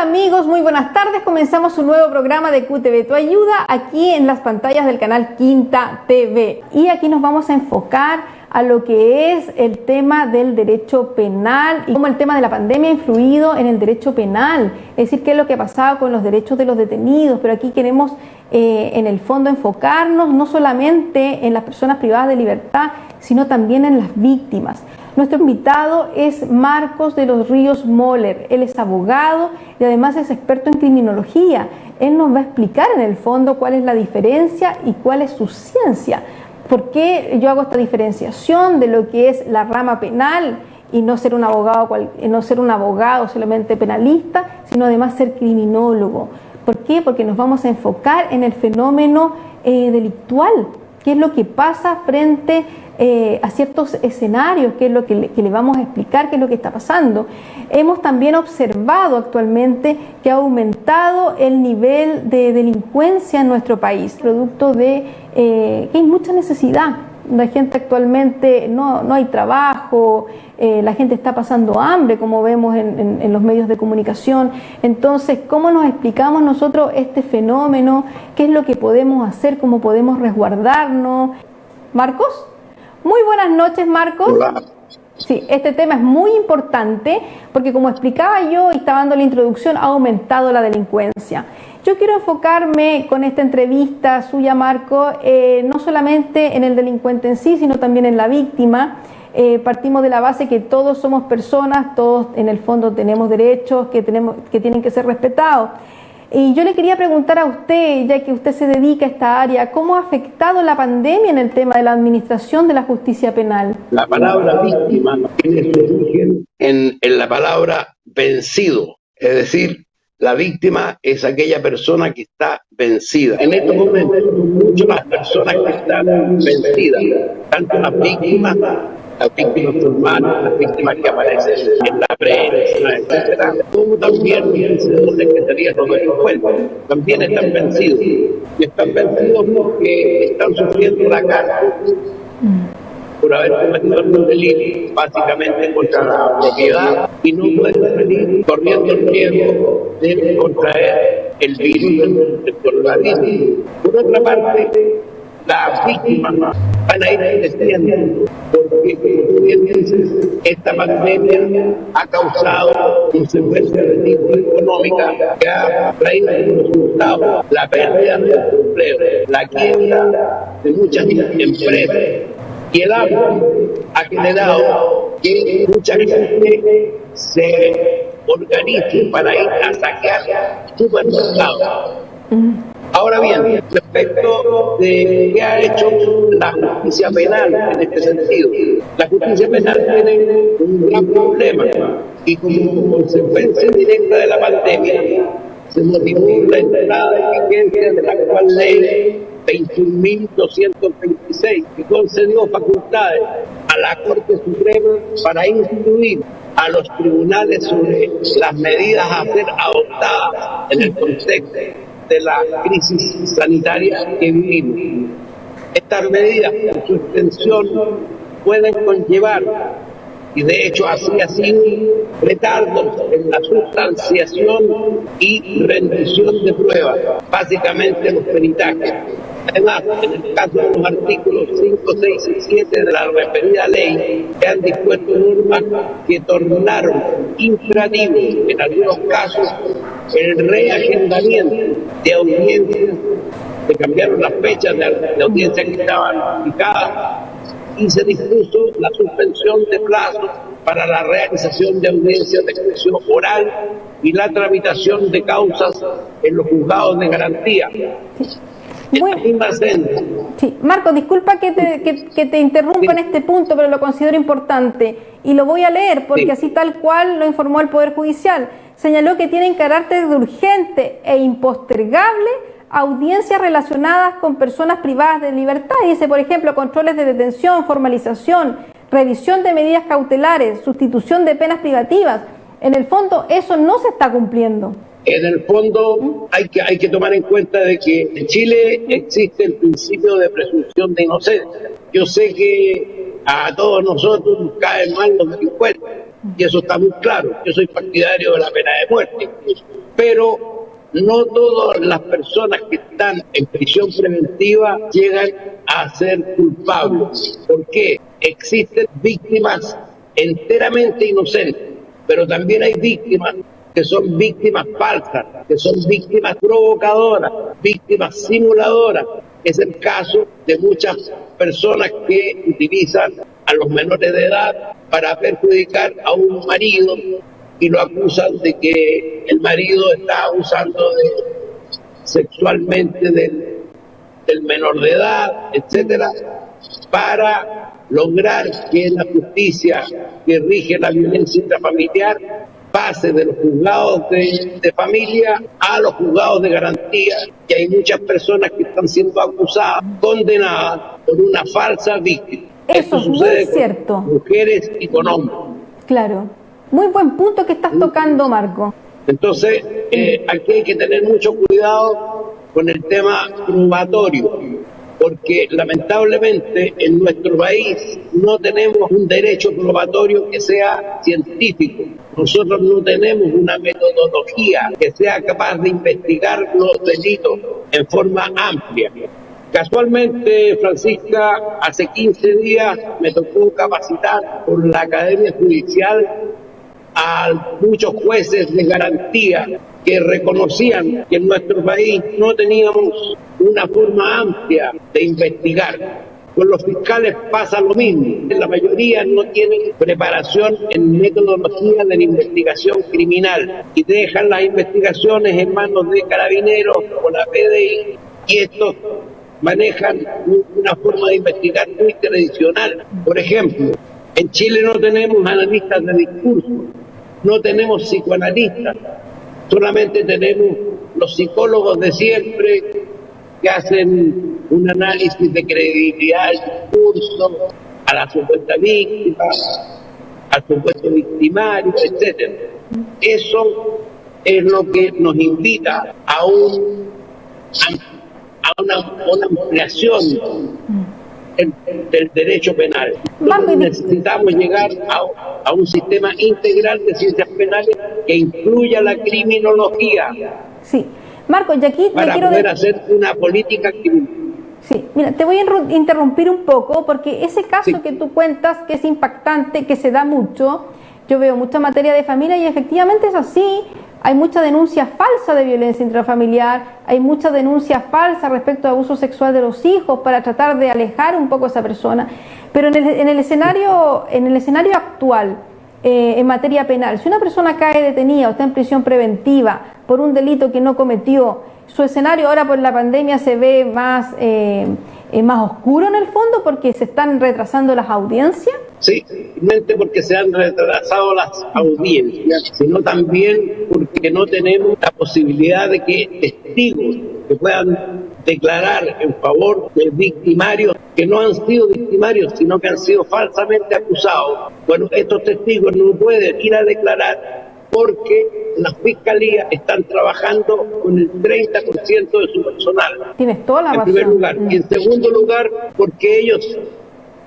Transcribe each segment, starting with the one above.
Hola amigos, muy buenas tardes. Comenzamos un nuevo programa de QTV Tu Ayuda aquí en las pantallas del canal Quinta TV. Y aquí nos vamos a enfocar a lo que es el tema del derecho penal y cómo el tema de la pandemia ha influido en el derecho penal. Es decir, qué es lo que ha pasado con los derechos de los detenidos. Pero aquí queremos en el fondo enfocarnos no solamente en las personas privadas de libertad, sino también en las víctimas. Nuestro invitado es Marcos de los Ríos Moller. Él es abogado y además es experto en criminología. Él nos va a explicar en el fondo cuál es la diferencia y cuál es su ciencia. ¿Por qué yo hago esta diferenciación de lo que es la rama penal y no ser un abogado solamente penalista, sino además ser criminólogo? ¿Por qué? Porque nos vamos a enfocar en el fenómeno delictual. ¿Qué es lo que pasa frente a ciertos escenarios? ¿Qué es lo que le vamos a explicar? ¿Qué es lo que está pasando? Hemos también observado actualmente que ha aumentado el nivel de delincuencia en nuestro país, producto de que hay mucha necesidad. La gente actualmente no hay trabajo, la gente está pasando hambre, como vemos en los medios de comunicación. Entonces, ¿cómo nos explicamos nosotros este fenómeno? ¿Qué es lo que podemos hacer? ¿Cómo podemos resguardarnos? ¿Marcos? Muy buenas noches, Marcos. Hola. Sí, este tema es muy importante porque, como explicaba yo y estaba dando la introducción, ha aumentado la delincuencia. Yo quiero enfocarme con esta entrevista suya, Marco, no solamente en el delincuente en sí, sino también en la víctima. Partimos de la base que todos somos personas, todos en el fondo tenemos derechos que tienen que ser respetados. Y yo le quería preguntar a usted, ya que usted se dedica a esta área, ¿cómo ha afectado la pandemia en el tema de la administración de la justicia penal? La palabra víctima tiene su origen en la palabra vencido, es decir, la víctima es aquella persona que está vencida. En estos momentos, muchas las personas que están vencidas, tanto las víctimas humanas, las víctimas que aparecen en la prensa, etcétera, como también los vencedores que serían los delincuentes, también están vencidos. Y están vencidos porque están sufriendo la cárcel por haber cometido algún delito, básicamente contra la propiedad, y no pueden venir corriendo el riesgo de contraer el virus del coronavirus. Por otra parte, las víctimas van a ir creciendo, porque, como bien dices, esta pandemia ha causado consecuencias de tipo económica que ha traído como resultado la pérdida de empleo, la quiebra de muchas empresas. Y el hambre ha generado que mucha gente se organice para ir a saquear supermercados. Ahora bien, respecto de qué ha hecho la justicia penal en este sentido, la justicia penal tiene un gran problema y como consecuencia directa de la pandemia se motivó la entrada de vigencia de la actual ley 21.226, que concedió facultades a la Corte Suprema para instruir a los tribunales sobre las medidas a ser adoptadas en el contexto de la crisis sanitaria que vivimos. Estas medidas, por su extensión, pueden conllevar, y de hecho así ha sido, retardos en la sustanciación y rendición de pruebas, básicamente los peritajes. Además, en el caso de los artículos 5, 6 y 7 de la referida ley, se han dispuesto normas que tornaron infractibles en algunos casos el reagendamiento de audiencias, se cambiaron las fechas de audiencias que estaban fijadas y se dispuso la suspensión de plazos para la realización de audiencias de expresión oral y la tramitación de causas en los juzgados de garantía. Sí. Marco, disculpa que te interrumpa en este punto, pero lo considero importante y lo voy a leer porque así tal cual lo informó el Poder Judicial. Señaló que tienen carácter de urgente e impostergable audiencias relacionadas con personas privadas de libertad. Dice, por ejemplo, controles de detención, formalización, revisión de medidas cautelares, sustitución de penas privativas. En el fondo, eso no se está cumpliendo. En el fondo hay que tomar en cuenta de que en Chile existe el principio de presunción de inocencia. Yo sé que a todos nosotros nos caen mal los delincuentes y eso está muy claro. Yo soy partidario de la pena de muerte incluso. pero no todas las personas que están en prisión preventiva llegan a ser culpables. ¿Por qué? Existen víctimas enteramente inocentes, pero también hay víctimas que son víctimas falsas, que son víctimas provocadoras, víctimas simuladoras. Es el caso de muchas personas que utilizan a los menores de edad para perjudicar a un marido y lo acusan de que el marido está abusando sexualmente del menor de edad, etcétera, para lograr que la justicia que rige la violencia intrafamiliar pase de los juzgados de familia a los juzgados de garantía, y hay muchas personas que están siendo acusadas, condenadas por una falsa víctima. Eso es muy cierto. Con mujeres y con hombres. Claro. Muy buen punto que estás tocando, Marco. Entonces, aquí hay que tener mucho cuidado con el tema probatorio, porque lamentablemente en nuestro país no tenemos un derecho probatorio que sea científico. Nosotros no tenemos una metodología que sea capaz de investigar los delitos en forma amplia. Casualmente, Francisca, hace 15 días me tocó capacitar por la Academia Judicial a muchos jueces de garantía que reconocían que en nuestro país no teníamos una forma amplia de investigar. Con los fiscales pasa lo mismo. La mayoría no tienen preparación en metodología de la investigación criminal y dejan las investigaciones en manos de carabineros o la PDI, y estos manejan una forma de investigar muy tradicional. Por ejemplo, en Chile no tenemos analistas de discurso, no tenemos psicoanalistas, solamente tenemos los psicólogos de siempre que hacen un análisis de credibilidad del discurso, a la supuesta víctima, al supuesto victimario, etc. Eso es lo que nos invita a una ampliación del derecho penal. Nosotros necesitamos llegar a un sistema integral de ciencias penales que incluya la criminología. Sí. Marco, y aquí para poder hacer una política criminal. Sí, mira, te voy a interrumpir un poco porque ese caso que tú cuentas, que es impactante, que se da mucho, yo veo mucha materia de familia y efectivamente es así. Hay mucha denuncia falsa de violencia intrafamiliar, hay mucha denuncia falsa respecto a abuso sexual de los hijos para tratar de alejar un poco a esa persona. Pero en el escenario actual, en materia penal, si una persona cae detenida o está en prisión preventiva por un delito que no cometió, su escenario ahora por la pandemia se ve más oscuro en el fondo porque se están retrasando las audiencias. Sí, no porque se han retrasado las audiencias, sino también porque no tenemos la posibilidad de que testigos que puedan declarar en favor de victimarios que no han sido victimarios, sino que han sido falsamente acusados. Bueno, estos testigos no pueden ir a declarar porque las fiscalías están trabajando con el 30% de su personal. Tienes toda la razón. En primer lugar. Y en segundo lugar, porque ellos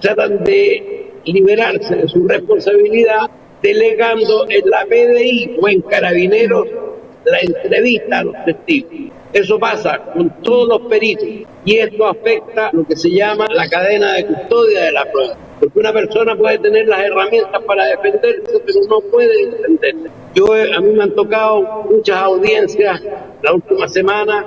tratan de liberarse de su responsabilidad delegando en la PDI o en Carabineros la entrevista a los testigos. Eso pasa con todos los peritos y esto afecta lo que se llama la cadena de custodia de la prueba. Porque una persona puede tener las herramientas para defenderse, pero no puede defenderse. A mí me han tocado muchas audiencias la última semana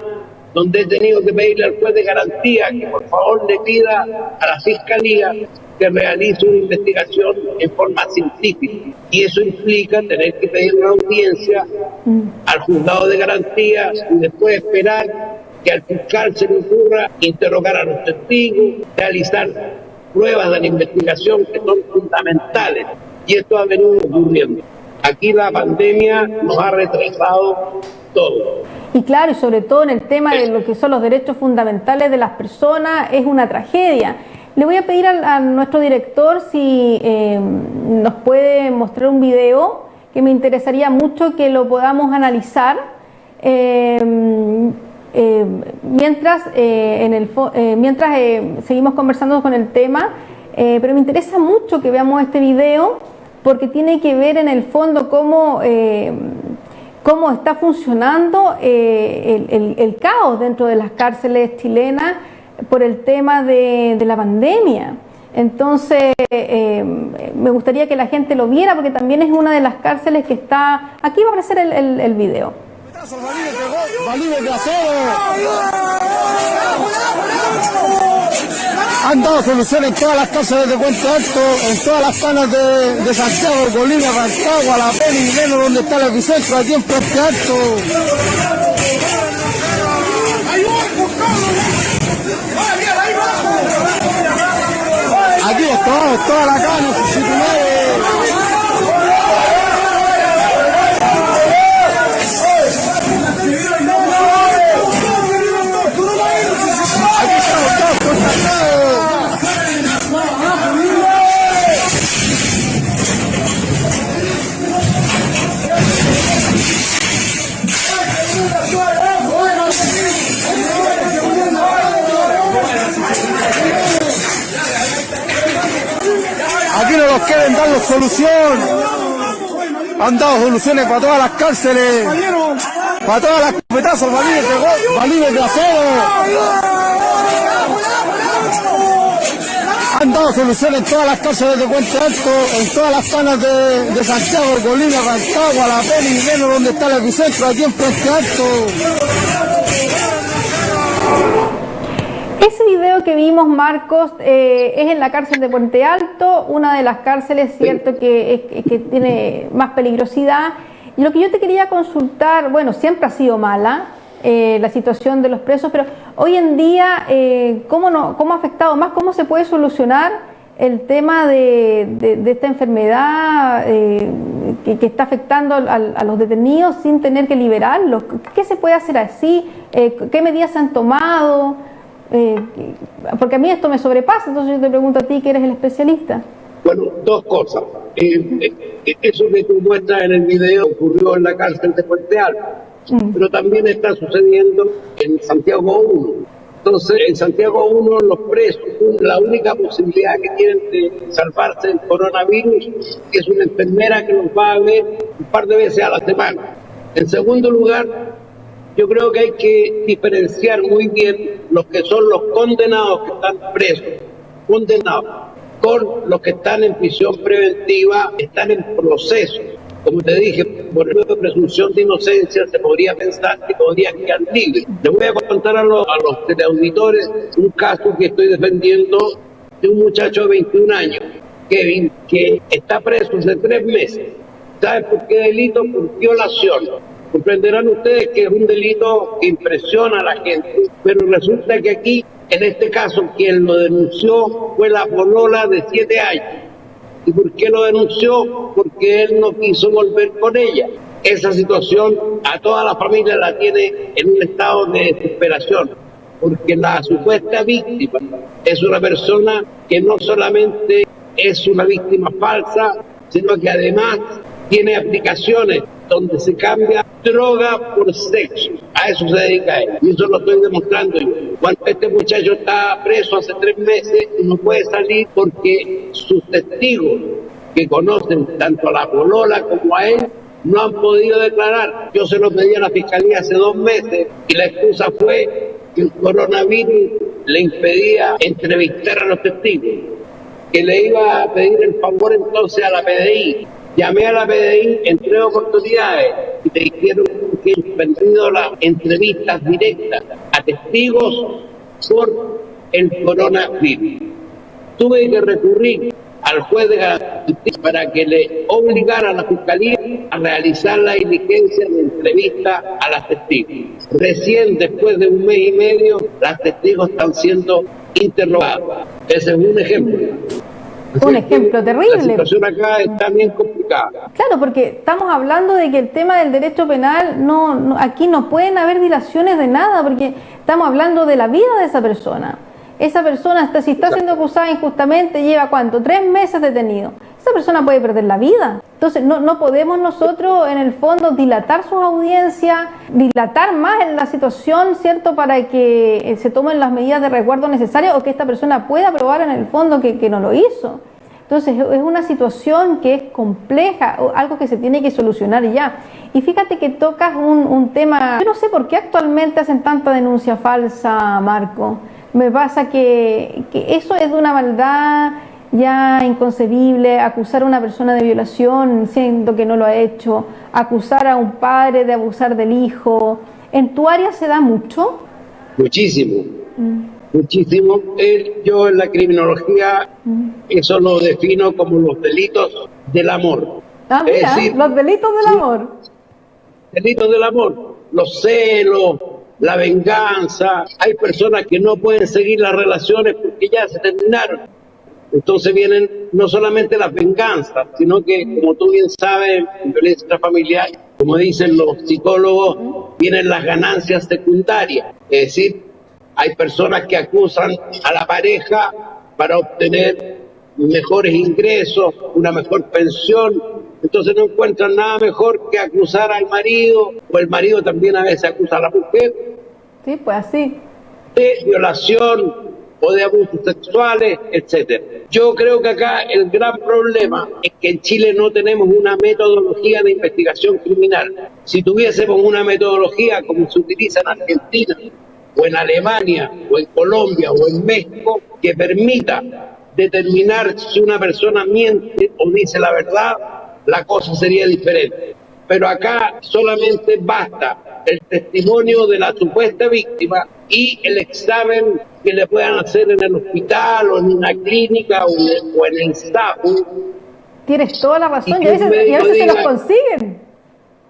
donde he tenido que pedirle al juez de garantía que por favor le pida a la fiscalía que realice una investigación en forma científica. Y eso implica tener que pedir una audiencia al juzgado de garantía y después esperar que al fiscal se le ocurra interrogar a los testigos, realizar pruebas de la investigación que son fundamentales. Y esto ha venido ocurriendo. Aquí la pandemia nos ha retrasado todo. Y claro, y sobre todo en el tema de lo que son los derechos fundamentales de las personas, es una tragedia. Le voy a pedir a nuestro director si nos puede mostrar un video que me interesaría mucho que lo podamos analizar mientras seguimos conversando con el tema, pero me interesa mucho que veamos este video porque tiene que ver en el fondo cómo cómo está funcionando el caos dentro de las cárceles chilenas por el tema de la pandemia. Entonces, me gustaría que la gente lo viera porque también es una de las cárceles que está... Aquí va a aparecer el video. Han dado soluciones en todas las cárceles de Puente Alto, en todas las zonas de Santiago, Bolivia, Rancagua, La Pena y Melo, donde está el epicentro, aquí en Puente Alto. Aquí estamos, toda la cana, aquí no nos quieren dar solución. Han dado soluciones para todas las cárceles, para todas las copetazos, balines de acero. Han dado soluciones en todas las cárceles de Puente Alto, en todas las zonas de Santiago, Bolivia, Rancagua, La Pena y Melo, donde está el epicentro, aquí en Puente Alto. Ese video que vimos, Marcos, es en la cárcel de Puente Alto, una de las cárceles, cierto, que tiene más peligrosidad. Y lo que yo te quería consultar, bueno, siempre ha sido mala la situación de los presos, pero hoy en día, ¿cómo ha afectado más? ¿Cómo se puede solucionar el tema de esta enfermedad que está afectando a los detenidos sin tener que liberarlos? ¿Qué se puede hacer así? ¿Qué medidas se han tomado? Porque a mí esto me sobrepasa, entonces yo te pregunto a ti, que eres el especialista. Bueno, dos cosas. Eso que tú muestras en el video ocurrió en la cárcel de Puente Alto, pero también está sucediendo en Santiago 1. Entonces, en Santiago 1 los presos, la única posibilidad que tienen de salvarse del coronavirus es una enfermera que los va a ver un par de veces a la semana. En segundo lugar, yo creo que hay que diferenciar muy bien los que son los condenados que están presos, condenados, con los que están en prisión preventiva, están en proceso. Como te dije, por el de presunción de inocencia se podría pensar que podrían quedar libres. Les voy a contar a los teleauditores un caso que estoy defendiendo de un muchacho de 21 años, Kevin, que está preso hace 3 meses. ¿Saben por qué delito? Por violación. Comprenderán ustedes que es un delito que impresiona a la gente, pero resulta que aquí, en este caso, quien lo denunció fue la polola de 7 años. ¿Y por qué lo denunció? Porque él no quiso volver con ella. Esa situación a toda la familia la tiene en un estado de desesperación, porque la supuesta víctima es una persona que no solamente es una víctima falsa, sino que además tiene aplicaciones donde se cambia droga por sexo. A eso se dedica él. Y eso lo estoy demostrando yo. Cuando este muchacho está preso hace 3 meses, no puede salir porque sus testigos, que conocen tanto a la polola como a él, no han podido declarar. Yo se lo pedí a la fiscalía hace 2 meses y la excusa fue que el coronavirus le impedía entrevistar a los testigos, que le iba a pedir el favor entonces a la PDI. Llamé a la PDI en 3 oportunidades y me dijeron que he suspendido las entrevistas directas a testigos por el coronavirus. Tuve que recurrir al juez de garantía para que le obligara a la fiscalía a realizar la diligencia de entrevista a las testigos. Recién después de 1 mes y medio, las testigos están siendo interrogados. Ese es un ejemplo. Un ejemplo terrible. La situación acá está bien complicada. Claro, porque estamos hablando de que el tema del derecho penal, aquí no pueden haber dilaciones de nada, porque estamos hablando de la vida de esa persona. Esa persona, si está siendo acusada injustamente, lleva ¿cuánto? 3 meses detenido. Esa persona puede perder la vida. Entonces no podemos nosotros en el fondo dilatar sus audiencias, dilatar más en la situación, ¿cierto? Para que se tomen las medidas de resguardo necesarias o que esta persona pueda probar en el fondo que no lo hizo. Entonces es una situación que es compleja, algo que se tiene que solucionar ya. Y fíjate que tocas un tema, yo no sé por qué actualmente hacen tanta denuncia falsa, Marco. Me pasa que eso es de una maldad ya inconcebible, acusar a una persona de violación siendo que no lo ha hecho, acusar a un padre de abusar del hijo. ¿En tu área se da mucho? Muchísimo. Muchísimo. Yo en la criminología eso lo defino como los delitos del amor. Ah, mira, es decir, los delitos del sí, amor. Delitos del amor, los celos, la venganza. Hay personas que no pueden seguir las relaciones porque ya se terminaron. Entonces vienen no solamente las venganzas, sino que, como tú bien sabes, en violencia familiar, como dicen los psicólogos, vienen las ganancias secundarias. Es decir, hay personas que acusan a la pareja para obtener mejores ingresos, una mejor pensión. Entonces no encuentran nada mejor que acusar al marido, o el marido también a veces acusa a la mujer. Sí, pues así. De violación o de abusos sexuales, etcétera. Yo creo que acá el gran problema es que en Chile no tenemos una metodología de investigación criminal. Si tuviésemos una metodología como se utiliza en Argentina, o en Alemania, o en Colombia, o en México, que permita determinar si una persona miente o dice la verdad, la cosa sería diferente. Pero acá solamente basta el testimonio de la supuesta víctima y el examen que le puedan hacer en el hospital o en una clínica o en el SAPU. Tienes toda la razón, y a veces se los consiguen.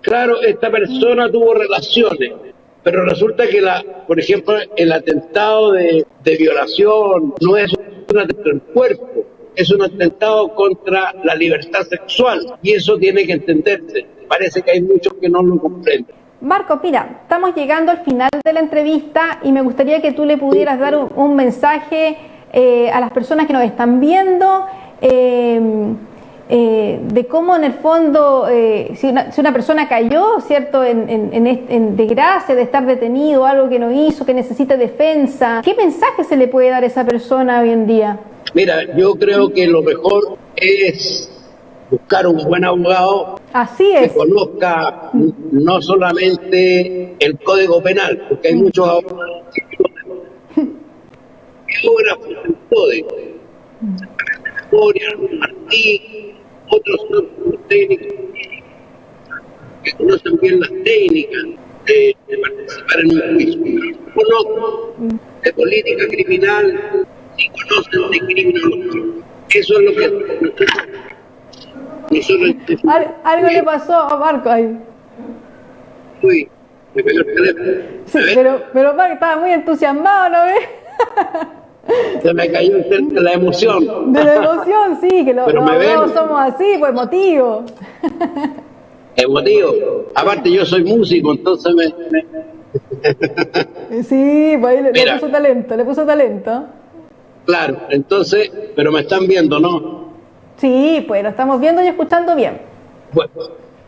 Claro, esta persona tuvo relaciones, pero resulta que, por ejemplo, el atentado de violación no es un atentado del cuerpo, es un atentado contra la libertad sexual, y eso tiene que entenderse. Parece que hay muchos que no lo comprenden. Marco, mira, estamos llegando al final de la entrevista y me gustaría que tú le pudieras dar un mensaje a las personas que nos están viendo, de cómo en el fondo, si una persona cayó, ¿cierto?, en desgracia de estar detenido, algo que no hizo, que necesita defensa, ¿qué mensaje se le puede dar a esa persona hoy en día? Mira, yo creo que lo mejor es buscar un buen abogado. Así es. Que conozca no solamente el Código Penal, porque hay muchos abogados que obran por el Código. Martín, otros son técnicos que conocen bien las técnicas de participar en un juicio. Conozco de política criminal y conocen de criminología. Eso es lo que algo le pasó a Marco ahí. Uy, me pegó el teléfono. Sí, pero Marco estaba muy entusiasmado, ¿no ves? Se me cayó la emoción. De la emoción, sí, que los abogados somos así, pues emotivos. Emotivo. Aparte yo soy músico, entonces Sí, pues ahí le puso talento. Claro, entonces, pero me están viendo, ¿no? Sí, pues lo estamos viendo y escuchando bien.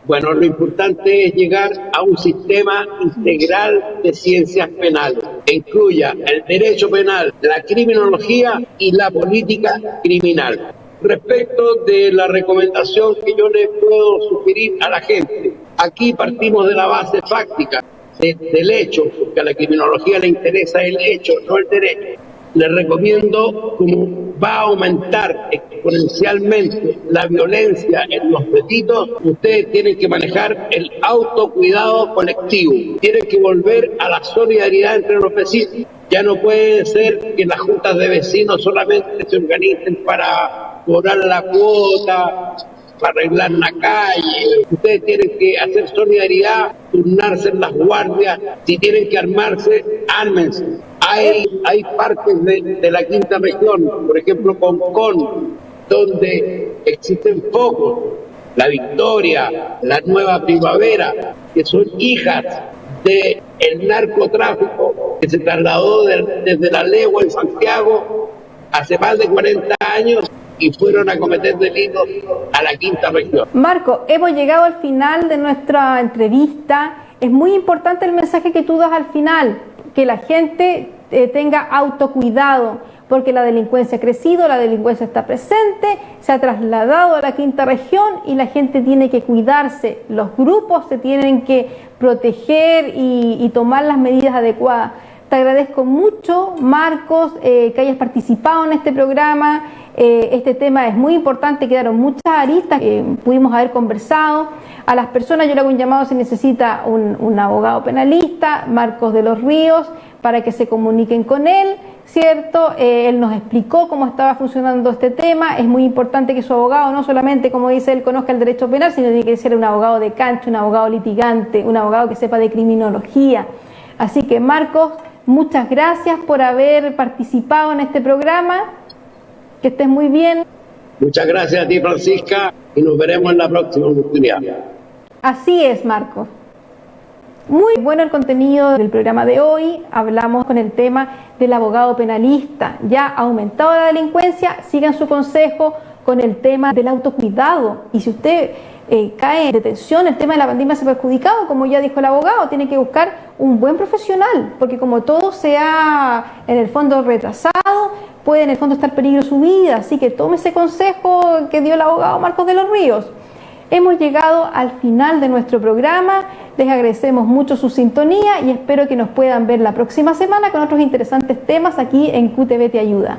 Bueno, lo importante es llegar a un sistema integral de ciencias penales que incluya el derecho penal, la criminología y la política criminal. Respecto de la recomendación que yo le puedo sugerir a la gente, aquí partimos de la base fáctica del hecho, porque a la criminología le interesa el hecho, no el derecho. Les recomiendo, como va a aumentar exponencialmente la violencia en los delitos, ustedes tienen que manejar el autocuidado colectivo. Tienen que volver a la solidaridad entre los vecinos. Ya no puede ser que las juntas de vecinos solamente se organicen para cobrar la cuota, para arreglar la calle. Ustedes tienen que hacer solidaridad, turnarse en las guardias. Si tienen que armarse, ármense. Hay partes de la quinta región, por ejemplo Concón, donde existen focos, La Victoria, la Nueva Primavera, que son hijas del narcotráfico que se trasladó desde La Legua en Santiago hace más de 40 años y fueron a cometer delitos a la quinta región. Marco, hemos llegado al final de nuestra entrevista. Es muy importante el mensaje que tú das al final, que la gente tenga autocuidado. porque la delincuencia ha crecido, la delincuencia está presente, se ha trasladado a la quinta región y la gente tiene que cuidarse, los grupos se tienen que proteger y tomar las medidas adecuadas. Te agradezco mucho, Marcos, que hayas participado en este programa. Este tema es muy importante, quedaron muchas aristas que pudimos haber conversado. A las personas yo le hago un llamado si necesita un abogado penalista, Marcos de los Ríos, para que se comuniquen con él, ¿cierto? Él nos explicó cómo estaba funcionando este tema. Es muy importante que su abogado no solamente, como dice él, conozca el derecho penal, sino tiene que ser un abogado de cancha, un abogado litigante, un abogado que sepa de criminología. Así que, Marcos, muchas gracias por haber participado en este programa. Que estés muy bien. Muchas gracias a ti, Francisca, y nos veremos en la próxima oportunidad. Así es, Marcos. Muy bueno el contenido del programa de hoy. Hablamos con el tema del abogado penalista. Ya ha aumentado la delincuencia, sigan su consejo con el tema del autocuidado. Y si usted cae en detención, el tema de la pandemia se ha perjudicado, como ya dijo el abogado, tiene que buscar un buen profesional, porque como todo se ha en el fondo retrasado, puede en el fondo estar en peligro su vida. Así que tome ese consejo que dio el abogado Marcos de los Ríos. Hemos llegado al final de nuestro programa. Les agradecemos mucho su sintonía y espero que nos puedan ver la próxima semana con otros interesantes temas aquí en QTV Te Ayuda.